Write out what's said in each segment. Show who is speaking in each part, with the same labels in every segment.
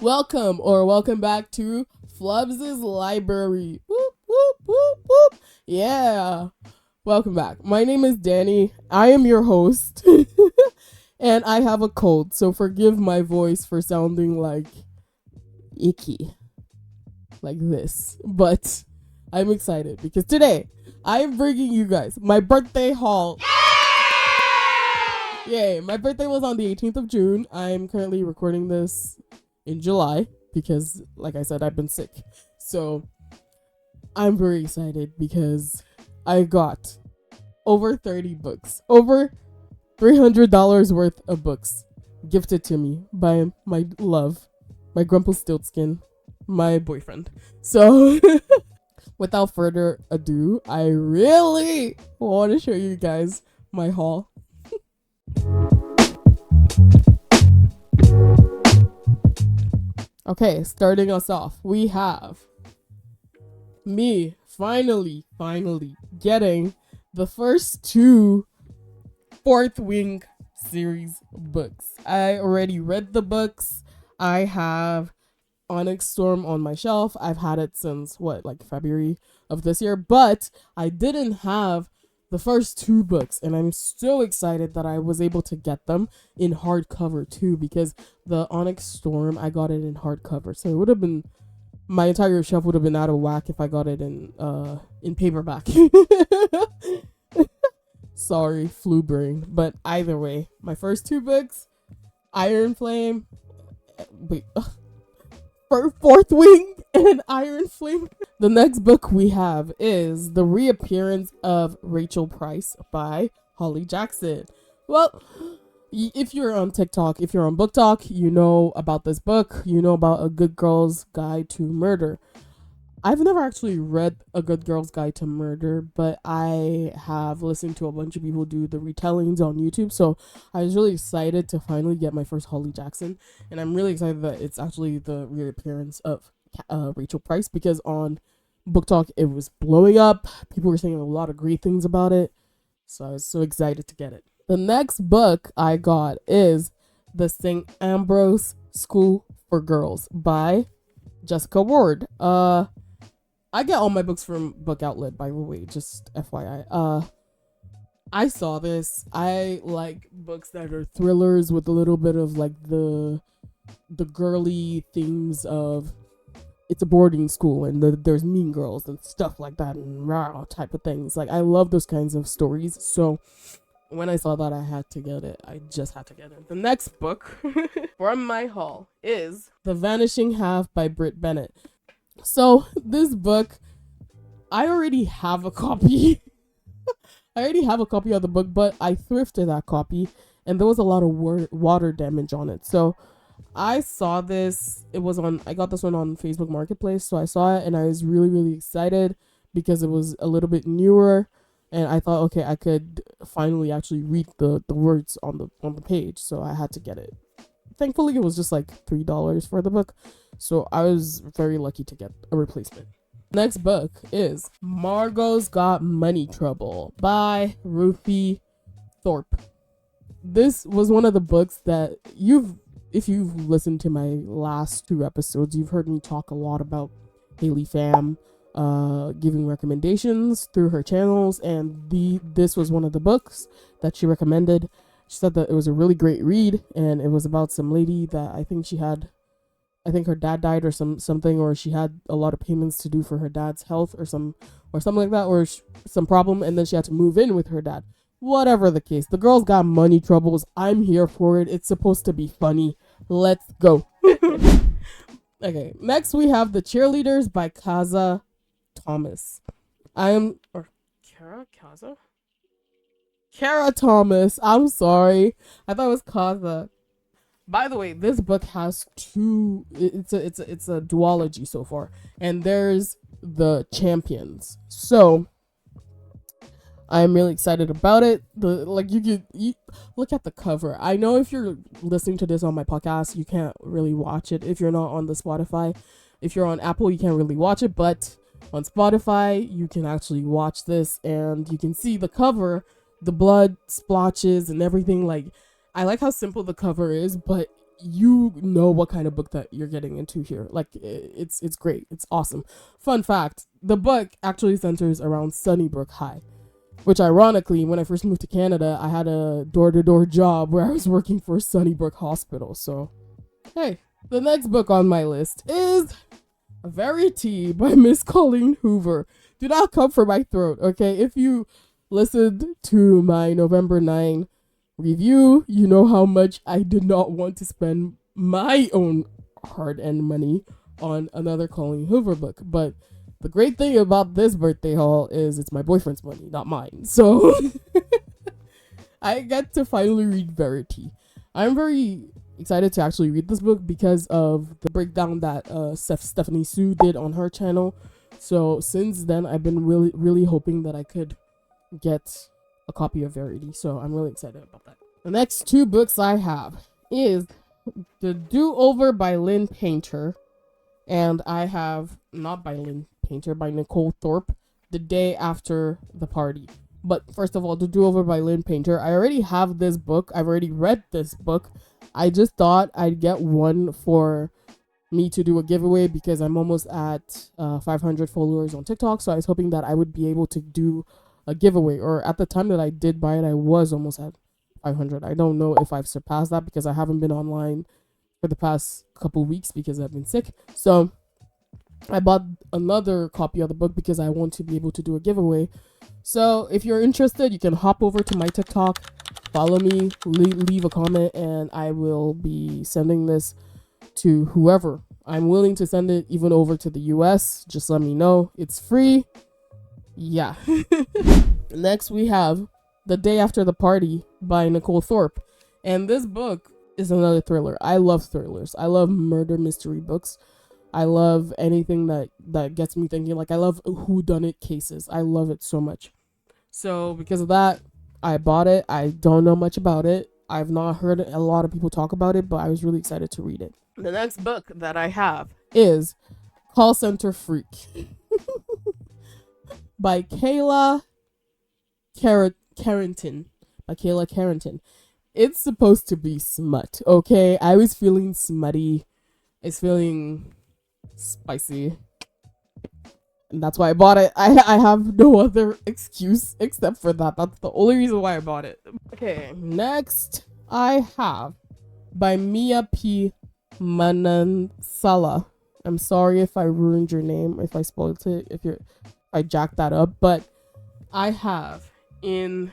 Speaker 1: Welcome back to Flub's Library. Whoop, whoop, whoop, whoop. Yeah. Welcome back. My name is Danny. I am your host. And I have a cold, so forgive my voice for sounding like icky. Like this. But I'm excited because today I am bringing you guys my birthday haul. Yay! My birthday was on the 18th of June. I'm currently recording this in July because, like I said, I've been sick. So I'm very excited because I got over 30 books, over $300 worth of books gifted to me by my love, my 𝒟𝒃𝓃𝓃𝓾𝓤, my boyfriend. So without further ado, I really want to show you guys my haul. Okay, starting us off, we have me finally getting the first two Fourth Wing series books. I already read the books. I have Onyx Storm on my shelf. I've had it since February of this year, but I didn't have the first two books, and I'm so excited that I was able to get them in hardcover too, because the Onyx Storm, I got it in hardcover, so it would have been, my entire shelf would have been out of whack if I got it in paperback. Sorry, flu brain. But either way, my first two books, Iron Flame, Fourth Wing and Iron Flame. The next book we have is The Reappearance of Rachel Price by Holly Jackson. Well, if you're on TikTok, if you're on Book Talk, you know about this book. You know about A Good Girl's Guide to Murder. I've never actually read A Good Girl's Guide to Murder, but I have listened to a bunch of people do the retellings on YouTube, so I was really excited to finally get my first Holly Jackson, and I'm really excited that it's actually the reappearance of Rachel Price, because on Book Talk it was blowing up. People were saying a lot of great things about it, so I was so excited to get it. The next book I got is The St. Ambrose School for Girls by Jessica Ward. I get all my books from Book Outlet, by the way, just FYI. I saw this. I like books that are thrillers with a little bit of like the girly themes of it's a boarding school and there's mean girls and stuff like that and rah type of things. Like, I love those kinds of stories. So when I saw that, I had to get it. I just had to get it. The next book from my haul is The Vanishing Half by Britt Bennett. So this book, I already have a copy. I already have a copy of the book, but I thrifted that copy and there was a lot of water damage on it. So I saw this. I got this one on Facebook Marketplace. So I saw it and I was really excited because it was a little bit newer. And I thought, okay, I could finally actually read the words on the page. So I had to get it. Thankfully, it was just like $3 for the book. So I was very lucky to get a replacement. Next book is Margot's Got Money Trouble by Ruthie Thorpe. This was one of the books that if you've listened to my last two episodes, you've heard me talk a lot about Haley Pham, giving recommendations through her channels, and this was one of the books that she recommended. She said that it was a really great read, and it was about some lady that I think her dad died or something, or she had a lot of payments to do for her dad's health or something like that, or some problem, and then she had to move in with her dad. Whatever the case, the girl's got money troubles. I'm here for it. It's supposed to be funny. Let's go. Okay, next we have The Cheerleaders by Kaza Thomas. Kara Thomas. I'm sorry. I thought it was Kaza. By the way, this book has two. It's a duology so far, and there's The Champions. So I'm really excited about it. You look at the cover. I know if you're listening to this on my podcast, you can't really watch it. If you're not on the Spotify, if you're on Apple, you can't really watch it. But on Spotify, you can actually watch this, and you can see the cover. The blood splotches and everything. Like, I like how simple the cover is, but you know what kind of book that you're getting into here. Like it's great. It's awesome. Fun fact, the book actually centers around Sunnybrook High, which ironically, when I first moved to Canada, I had a door-to-door job where I was working for Sunnybrook Hospital. So, hey, the next book on my list is Verity by Miss Colleen Hoover. Do not come for my throat, okay? If you listened to my November 9 review, you know how much I did not want to spend my own hard-earned money on another Colleen Hoover book. But the great thing about this birthday haul is it's my boyfriend's money, not mine. So I get to finally read Verity. I'm very excited to actually read this book because of the breakdown that Stephanie Sue did on her channel. So since then, I've been really hoping that I could get a copy of Verity. So I'm really excited about that. The next two books I have is The Do-Over by Lynn Painter, and I have, not by Lynn Painter, by Nicole Thorpe, The Day After the Party. But first of all, The Do-Over by Lynn Painter, I already have this book. I've already read this book. I just thought I'd get one for me to do a giveaway because I'm almost at 500 followers on TikTok. So I was hoping that I would be able to do a giveaway. Or at the time that I did buy it, I was almost at 500. I don't know if I've surpassed that because I haven't been online for the past couple weeks because I've been sick. So I bought another copy of the book because I want to be able to do a giveaway. So if you're interested, you can hop over to my TikTok, follow me, leave a comment, and I will be sending this to whoever. I'm willing to send it even over to the US. Just let me know. It's free. Yeah. Next we have The Day After the Party by Nicole Thorpe. And this book is another thriller. I love thrillers. I love murder mystery books. I love anything that gets me thinking. Like, I love whodunit cases. I love it so much. So because of that, I bought it. I don't know much about it. I've not heard a lot of people talk about it, but I was really excited to read it. The next book that I have is Call Center Freak by Kayla Carrington. It's supposed to be smut, okay? I was feeling smutty. It's feeling spicy. And that's why I bought it. I have no other excuse except for that. That's the only reason why I bought it. Okay, next I have by Mia P. Manansala. I'm sorry if I ruined your name, if I spoiled it, if I jacked that up, but I have in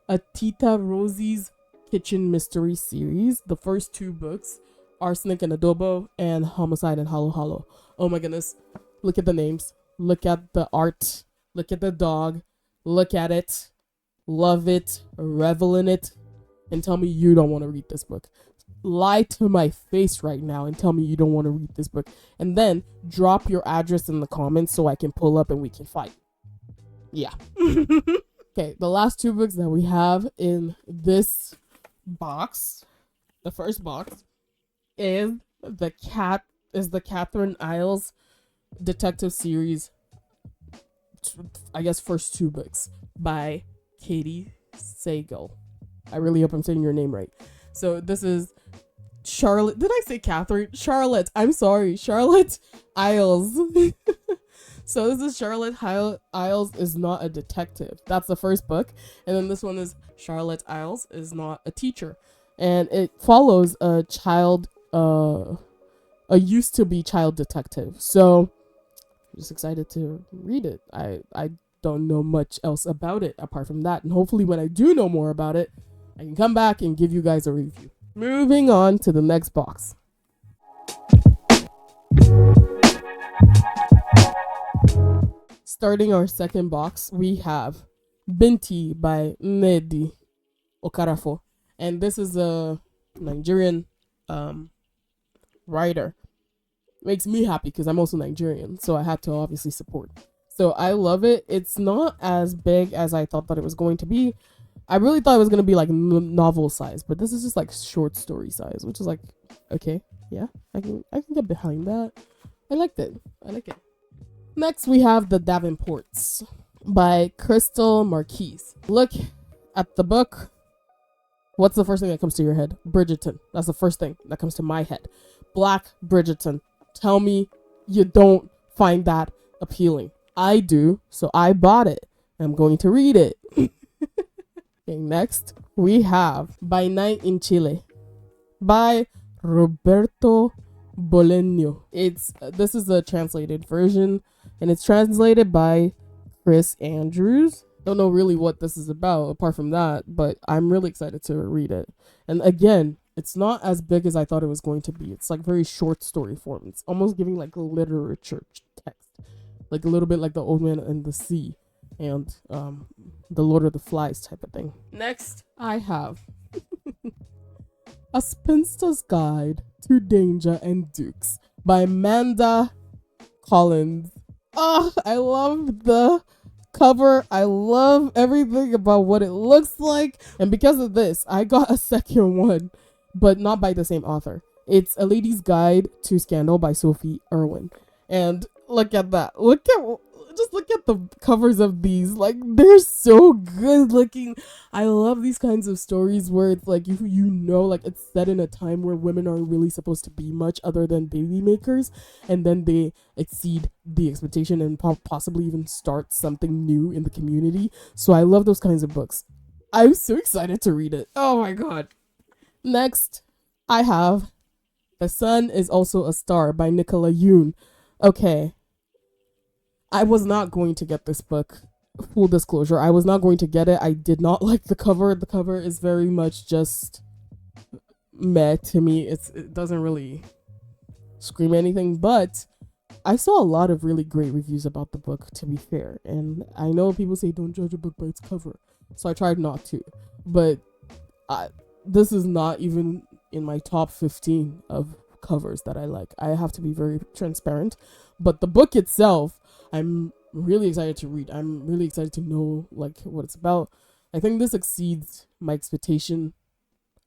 Speaker 1: a Tita Rosie's Kitchen Mystery series, the first two books, Arsenic and Adobo and Homicide and Halo Halo. Oh my goodness. Look at the names. Look at the art. Look at the dog. Look at it. Love it. Revel in it. And tell me you don't want to read this book. Lie to my face right now and tell me you don't want to read this book. And then drop your address in the comments so I can pull up and we can fight. Yeah. Okay, the last two books that we have in this box, the first box, is the Catherine Isles detective series, I guess first two books by Katie Sagal. I really hope I'm saying your name right. So this is Charlotte. Did I say Catherine? Charlotte. I'm sorry. Charlotte Isles. So this is Charlotte Isles is not a detective. That's the first book. And then this one is Charlotte Isles is not a teacher. And it follows a child, a used to be child detective. So I'm just excited to read it. I don't know much else about it apart from that. And hopefully when I do know more about it, I can come back and give you guys a review. Moving on to the next box. Starting our second box, we have Binti by Nnedi Okarafo. And this is a Nigerian writer. Makes me happy because I'm also Nigerian, so I had to obviously support. So I love it. It's not as big as I thought that it was going to be. I really thought it was going to be like novel size, but this is just like short story size, which is like, okay, yeah, I can get behind that. I liked it. I like it. Next, we have The Davenports by Crystal Marquise. Look at the book. What's the first thing that comes to your head? Bridgerton. That's the first thing that comes to my head. Black Bridgerton. Tell me you don't find that appealing. I do, so I bought it. I'm going to read it. Okay, next we have By Night in Chile by Roberto Bolaño. This is a translated version, and it's translated by Chris Andrews. Don't know really what this is about apart from that, but I'm really excited to read it. And again, it's not as big as I thought it was going to be. It's like very short story form. It's almost giving like a literature text, like a little bit like The Old Man and the Sea and The Lord of the Flies type of thing. Next, I have A Spinster's Guide to Danger and Dukes by Amanda Collins. Oh, I love the cover. I love everything about what it looks like. And because of this, I got a second one, but not by the same author. It's A Lady's Guide to Scandal by Sophie Irwin. And look at that. Just look at the covers of these. Like, they're so good looking. I love these kinds of stories where it's like, you know, like it's set in a time where women aren't really supposed to be much other than baby makers, and then they exceed the expectation and possibly even start something new in the community. So I love those kinds of books. I'm so excited to read it. Oh my god. Next, I have The Sun is Also a Star by Nicola Yoon. Okay. I was not going to get this book. Full disclosure, I was not going to get it. I did not like the cover. The cover is very much just meh to me. It doesn't really scream anything, but I saw a lot of really great reviews about the book, to be fair. And I know people say don't judge a book by its cover, so I tried not to. But this is not even in my top 15 of covers that I like. I have to be very transparent. But the book itself, I'm really excited to read. I'm really excited to know like what it's about. I think this exceeds my expectation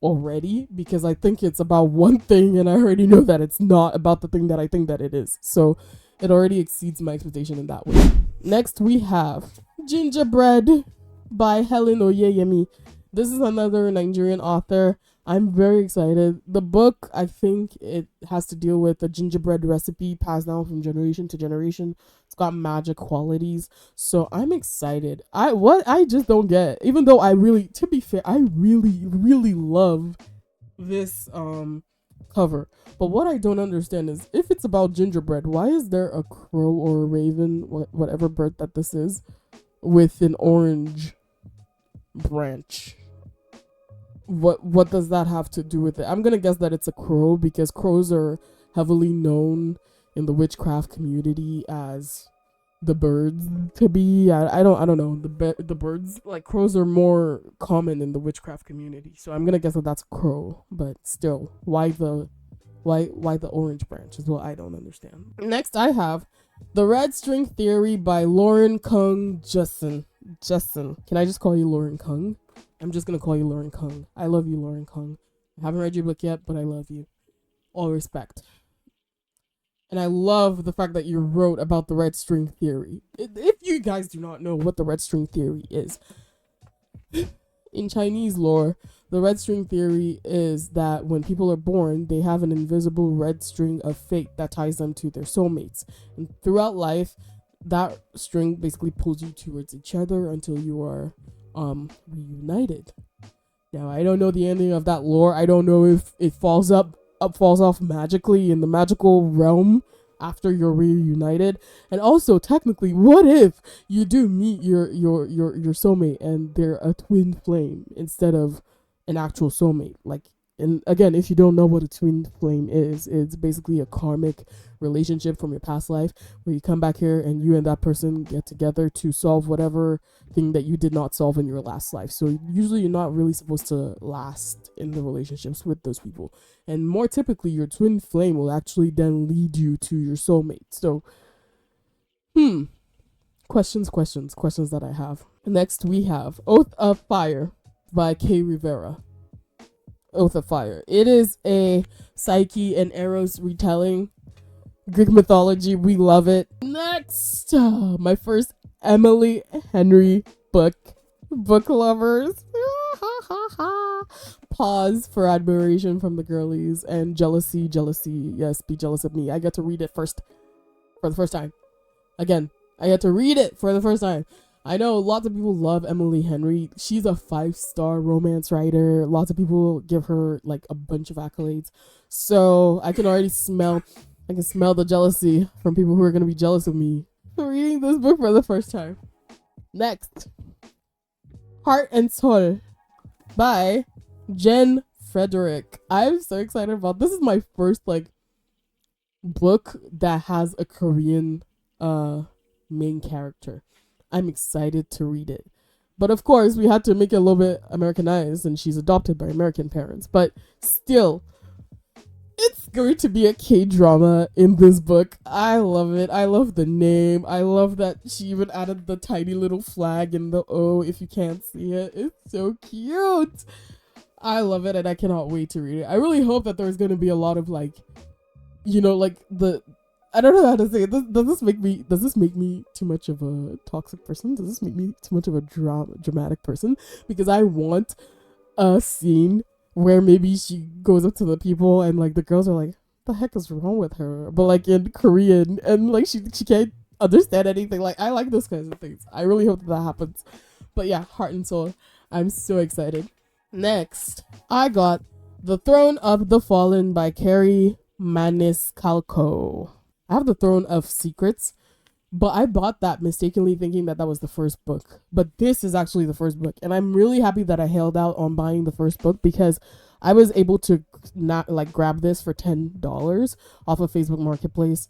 Speaker 1: already, because I think it's about one thing and I already know that it's not about the thing that I think that it is. So it already exceeds my expectation in that way. Next we have Gingerbread by Helen Oyeyemi. This is another Nigerian author. I'm very excited. The book, I think it has to deal with a gingerbread recipe passed down from generation to generation. It's got magic qualities. So I'm excited. I just don't get, even though to be fair, I really love this cover. But what I don't understand is, if it's about gingerbread, why is there a crow or a raven, whatever bird that this is, with an orange branch? What does that have to do with it? I'm gonna guess that it's a crow, because crows are heavily known in the witchcraft community as the birds to be. I don't know, the birds, like crows are more common in the witchcraft community, so I'm gonna guess that that's a crow. But still, why the orange branch is what I don't understand. Next I have The Red String Theory by Lauren Kung Justin. Can I just call you Lauren Kung? I'm just going to call you Lauren Kung. I love you, Lauren Kung. I haven't read your book yet, but I love you. All respect. And I love the fact that you wrote about the red string theory. If you guys do not know what the red string theory is, in Chinese lore, the red string theory is that when people are born, they have an invisible red string of fate that ties them to their soulmates. And throughout life, that string basically pulls you towards each other until you are reunited. Now, I don't know the ending of that lore. I don't know if it falls off magically in the magical realm after you're reunited. And also, technically, what if you do meet your soulmate and they're a twin flame instead of an actual soulmate? Like, and again, if you don't know what a twin flame is, it's basically a karmic relationship from your past life where you come back here and you and that person get together to solve whatever thing that you did not solve in your last life. So usually you're not really supposed to last in the relationships with those people. And more typically, your twin flame will actually then lead you to your soulmate. So, questions that I have. Next, we have Oath of Fire by Kay Rivera. Oath of Fire. It is a Psyche and Eros retelling. Greek mythology, we love it. Next, my first Emily Henry book lovers. pause for admiration from the girlies, and jealousy, jealousy. Yes, be jealous of me. I get to read it for the first time. Again, I get to read it for the first time. I know lots of people love Emily Henry. She's a 5-star romance writer. Lots of people give her like a bunch of accolades. So I can already smell the jealousy from people who are going to be jealous of me for reading this book for the first time. Next, Heart and Soul by Jen Frederick. I'm so excited about this. Is my first like book that has a Korean main character. I'm excited to read it. But of course, we had to make it a little bit Americanized, and she's adopted by American parents. But still, it's going to be a K-drama in this book. I love it. I love the name. I love that she even added the tiny little flag in the O if you can't see it. It's so cute. I love it, and I cannot wait to read it. I really hope that there's going to be a lot of like, you know, like I don't know how to say it. Does this make me too much of a toxic person? Does this make me too much of a dramatic person? Because I want a scene where maybe she goes up to the people and like the girls are like, "What the heck is wrong with her?" But like in Korean, and like she can't understand anything. Like I like those kinds of things. I really hope that happens. But yeah, Heart and Soul. I'm so excited. Next, I got The Throne of the Fallen by 𝒟𝒃𝓃𝓃𝒾𝑒. I have The Throne of Secrets, but I bought that mistakenly thinking that was the first book. But this is actually the first book, and I'm really happy that I held out on buying the first book because I was able to not like grab this for $10 off of Facebook Marketplace.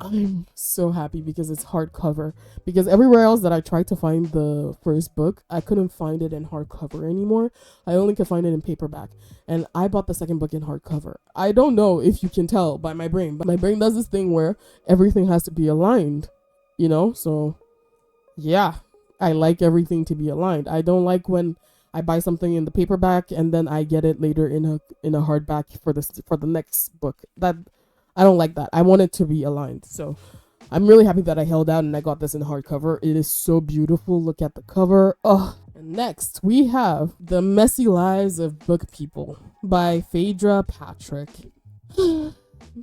Speaker 1: I'm so happy because it's hardcover. Because everywhere else that I tried to find the first book, I couldn't find it in hardcover anymore. I only could find it in paperback. And I bought the second book in hardcover. I don't know if you can tell by my brain, but my brain does this thing where everything has to be aligned, you know? So yeah, I like everything to be aligned. I don't like when I buy something in the paperback and then I get it later in a hardback for the next book. I don't like that. I want it to be aligned. So I'm really happy that I held out and I got this in hardcover. It is so beautiful. Look at the cover. Oh. And next, we have The Messy Lives of Book People by Phaedra Patrick.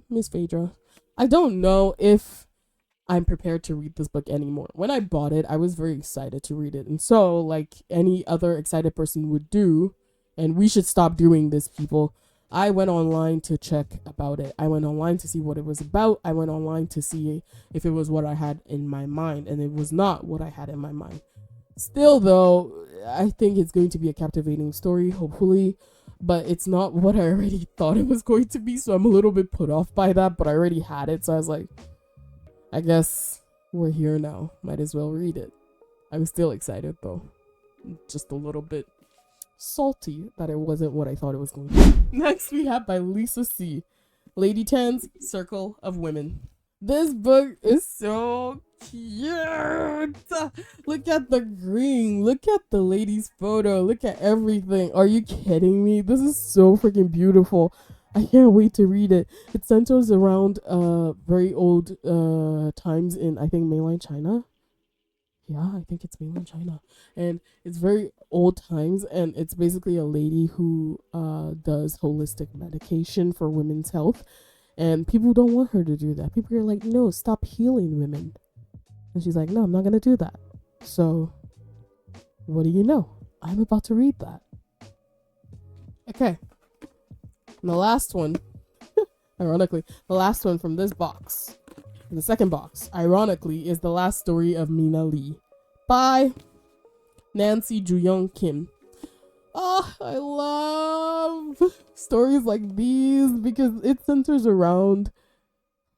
Speaker 1: Miss Phaedra. I don't know if I'm prepared to read this book anymore. When I bought it, I was very excited to read it. And so, like any other excited person would do, and we should stop doing this, people, I went online to check about it. I went online to see what it was about. I went online to see if it was what I had in my mind, and it was not what I had in my mind. Still, though, I think it's going to be a captivating story, hopefully, but it's not what I already thought it was going to be, so I'm a little bit put off by that, but I already had it, so I was like, I guess we're here now. Might as well read it. I'm still excited, though. Just a little bit salty that it wasn't what I thought it was going to be. Next we have by Lisa C. Lady Tan's Circle of Women. This book is so cute. Look at the green. Look at the lady's photo. Look at everything. Are you kidding me? This is so freaking beautiful. I can't wait to read it. It centers around very old times in, I think, mainland China. Yeah, I think it's mainland China. And it's very old times, and it's basically a lady who does holistic medication for women's health. And people don't want her to do that. People are like, no, stop healing women. And she's like, no, I'm not going to do that. So, what do you know? I'm about to read that. Okay. And the last one, ironically, the last one from this box, the second box, ironically, is The Last Story of Mina Lee by Nancy Joo-young Kim. Oh, I love stories like these because it centers around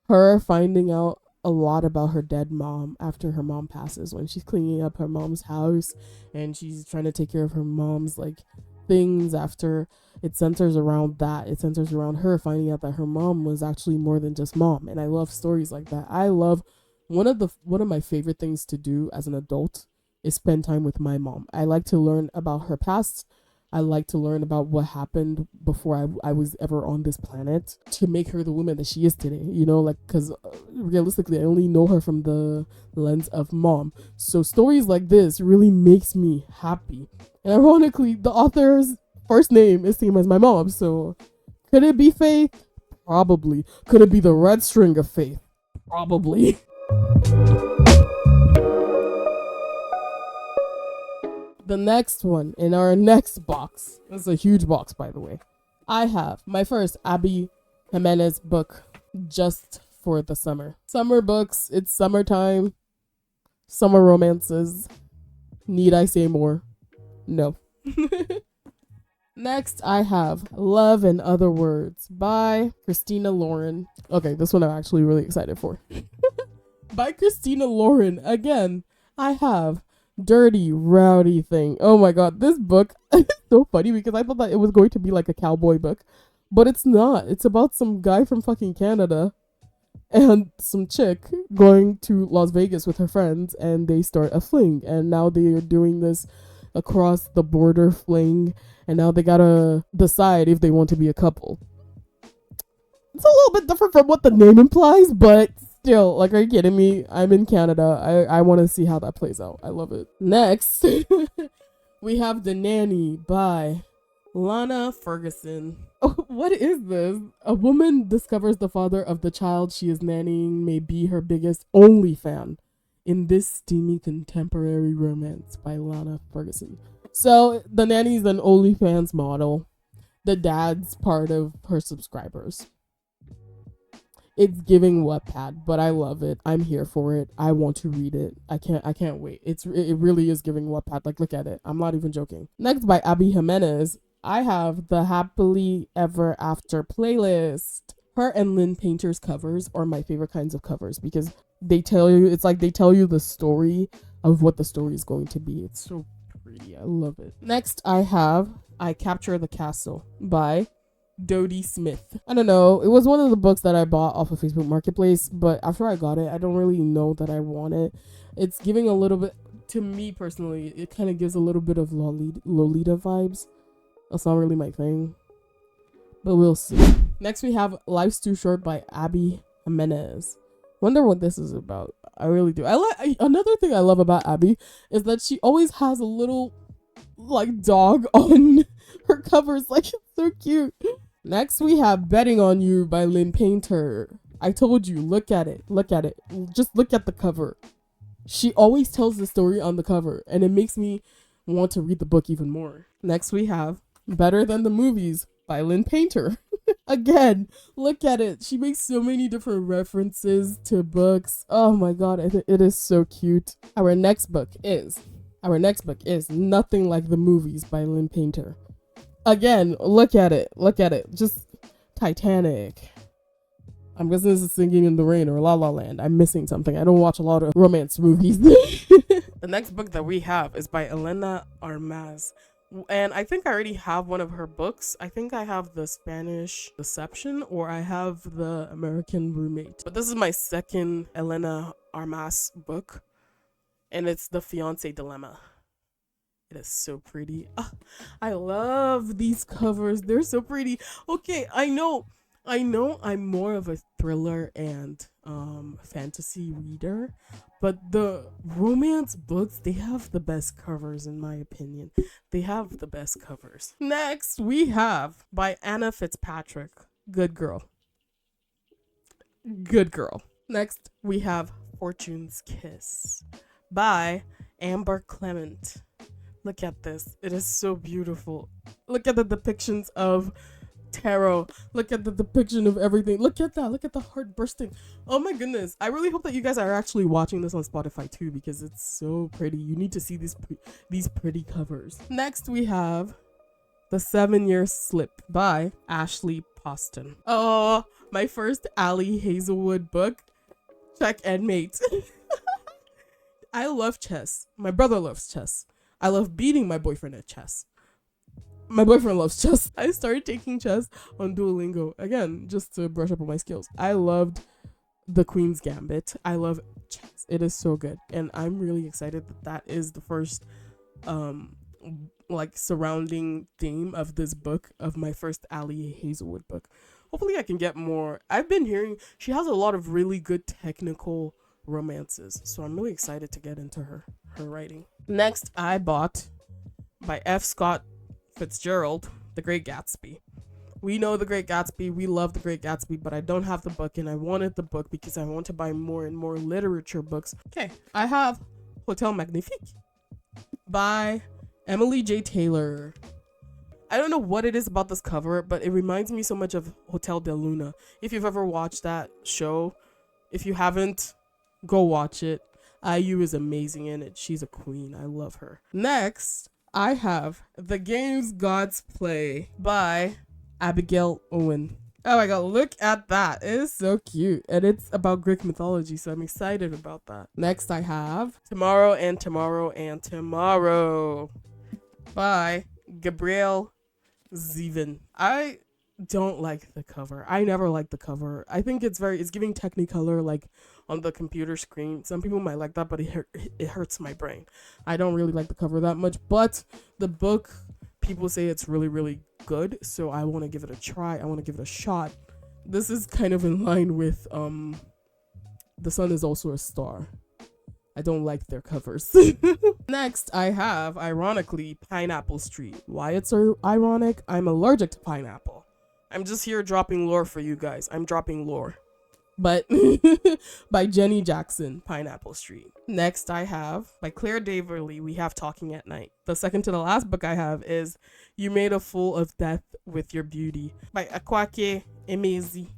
Speaker 1: her finding out a lot about her dead mom after her mom passes, when she's cleaning up her mom's house and she's trying to take care of her mom's like things after. It centers around that. It centers around her finding out that her mom was actually more than just mom. And I love stories like that. I love one of my favorite things to do as an adult is spend time with my mom. I like to learn about her past. I like to learn about what happened before I was ever on this planet to make her the woman that she is today, you know, like, because realistically, I only know her from the lens of mom. So stories like this really makes me happy. And ironically, the author's first name is same as my mom. So could it be Faith? Probably. Could it be the red string of Faith? Probably. The next one in our next box, this is a huge box by the way, I have my first Abby Jimenez book, Just for the Summer. Summer books, it's summertime, summer romances. Need I say more? No. Next, I have Love and Other Words by Christina Lauren. Okay, this one I'm actually really excited for. By Christina Lauren. Again, I have Dirty Rowdy Thing. Oh my god, this book is so funny because I thought that it was going to be like a cowboy book, but it's not. It's about some guy from fucking Canada and some chick going to Las Vegas with her friends, and they start a fling, and now they are doing this across the border fling, and now they gotta decide if they want to be a couple. It's a little bit different from what the name implies, but still, like, are you kidding me? I'm in Canada. I want to see how that plays out. I love it. Next, we have The Nanny by Lana Ferguson. Oh, what is this? A woman discovers the father of the child she is nannying may be her biggest only fan in this steamy contemporary romance by Lana Ferguson. So the nanny's an OnlyFans model. The dad's part of her subscribers. It's giving Wattpad, but I love it. I'm here for it. I want to read it. I can't wait. It really is giving Wattpad. Like, look at it. I'm not even joking. Next, by Abby Jimenez, I have the Happily Ever After playlist. Her and Lynn Painter's covers are my favorite kinds of covers because they tell you, it's like they tell you the story of what the story is going to be. It's so pretty. I love it. Next, I have I Capture the Castle by Dodie Smith. I don't know. It was one of the books that I bought off of Facebook Marketplace, but after I got it, I don't really know that I want it. It's giving a little bit, to me personally, it kind of gives a little bit of Lolita vibes. That's not really my thing, but we'll see. Next, we have Life's Too Short by Abby Jimenez. Wonder what this is about. I really do. Another thing I love about Abby is that she always has a little like dog on her covers. Like, it's so cute. Next, we have Betting on You by Lynn Painter. I told you, look at it. Look at it. Just look at the cover. She always tells the story on the cover, and it makes me want to read the book even more. Next, we have Better Than the Movies by Lynn Painter. Again, look at it. She makes so many different references to books. Oh my god, it is so cute. Our next book is Nothing Like the Movies by Lynn Painter. Again, look at it. Look at it. Just Titanic. I'm guessing this is Singing in the Rain or La La Land. I'm missing something. I don't watch a lot of romance movies. The next book that we have is by Elena Armas. And I think I already have one of her books. I think I have The Spanish Deception or I have The American Roommate. But this is my second Elena Armas book. And it's The Fiancé Dilemma. It is so pretty. I love these covers. They're so pretty. Okay, I know I'm more of a thriller and fantasy reader, but the romance books, they have the best covers in my opinion. They have the best covers. Next, we have by Anna Fitzpatrick, Good Girl. Good Girl. Next, we have Fortune's Kiss by Amber Clement. Look at this. It is so beautiful. Look at the depictions of tarot. Look at the depiction of everything. Look at that. Look at the heart bursting. Oh my goodness. I really hope that you guys are actually watching this on Spotify too because it's so pretty. You need to see these pretty covers. Next, we have The 7-Year Slip by Ashley Poston. Oh, my first Allie Hazelwood book. Check and mate. I love chess. My brother loves chess. I love beating my boyfriend at chess. My boyfriend loves chess. I started taking chess on Duolingo. Again, just to brush up on my skills. I loved The Queen's Gambit. I love chess. It is so good. And I'm really excited that is the first like surrounding theme of this book, of my first Allie Hazelwood book. Hopefully I can get more. I've been hearing she has a lot of really good technical romances, so I'm really excited to get into her writing. Next, I bought by F. Scott Fitzgerald The Great Gatsby. We know The Great Gatsby. We love The Great Gatsby, but I don't have the book, and I wanted the book because I want to buy more and more literature books. Okay, I have Hotel Magnifique by Emily J. Taylor. I don't know what it is about this cover, but it reminds me so much of Hotel de Luna. If you've ever watched that show, if you haven't, go watch it. IU is amazing in it. She's a queen. I love her. Next, I have The Games Gods Play by Abigail Owen. Oh my god, look at that. It is so cute. And it's about Greek mythology, so I'm excited about that. Next, I have Tomorrow and Tomorrow and Tomorrow by Gabrielle Zevin. I don't like the cover. I never like the cover. I think it's giving Technicolor like on the computer screen. Some people might like that, but it hurts my brain. I don't really like the cover that much, but the book, people say it's really, really good, so I want to give it a try. I want to give it a shot. This is kind of in line with The Sun Is Also a Star. I don't like their covers. Next, I have, ironically, Pineapple Street. Why it's so ironic? I'm allergic to pineapple. I'm just here dropping lore for you guys. I'm dropping lore. But by Jenny Jackson, Pineapple Street. Next, I have, by Claire Daverly, we have Talking at Night. The second to the last book I have is You Made a Fool of Death with Your Beauty by 𝒟𝒃𝓃𝓃𝓃𝒾𝑒.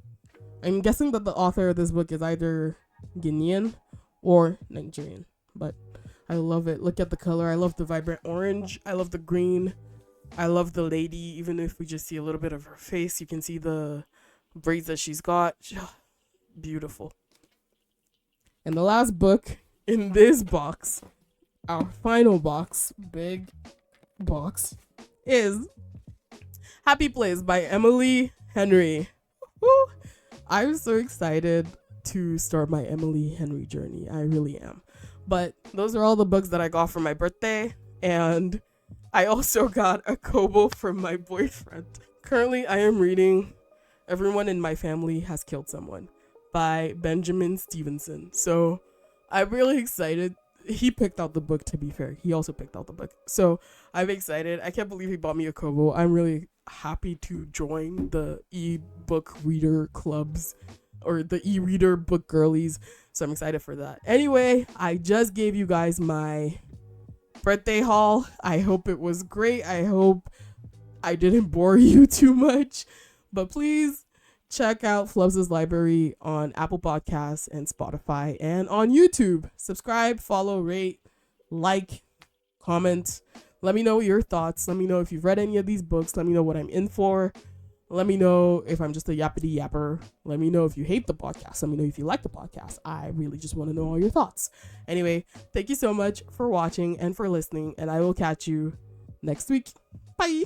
Speaker 1: I'm guessing that the author of this book is either Guinean or Nigerian, but I love it. Look at the color. I love the vibrant orange. I love the green. I love the lady. Even if we just see a little bit of her face, you can see the braids that she's got. Beautiful. And the last book in this box, our final box, big box, is Happy Place by Emily Henry. Woo! I'm so excited to start my Emily Henry journey. I really am. But those are all the books that I got for my birthday, and I also got a kobo from my boyfriend. Currently, I am reading Everyone in My Family Has Killed Someone by Benjamin Stevenson. So I'm really excited. He picked out the book, to be fair. He also picked out the book. So I'm excited. I can't believe he bought me a kobo. I'm really happy to join the e-book reader clubs or the e-reader book girlies. So I'm excited for that. Anyway, I just gave you guys my birthday haul. I hope it was great. I hope I didn't bore you too much. But please check out Flubs' library on Apple Podcasts and Spotify and on YouTube. Subscribe, follow, rate, like, comment. Let me know your thoughts. Let me know if you've read any of these books. Let me know what I'm in for. Let me know if I'm just a yappity yapper. Let me know if you hate the podcast. Let me know if you like the podcast. I really just want to know all your thoughts. Anyway, thank you so much for watching and for listening, and I will catch you next week. Bye.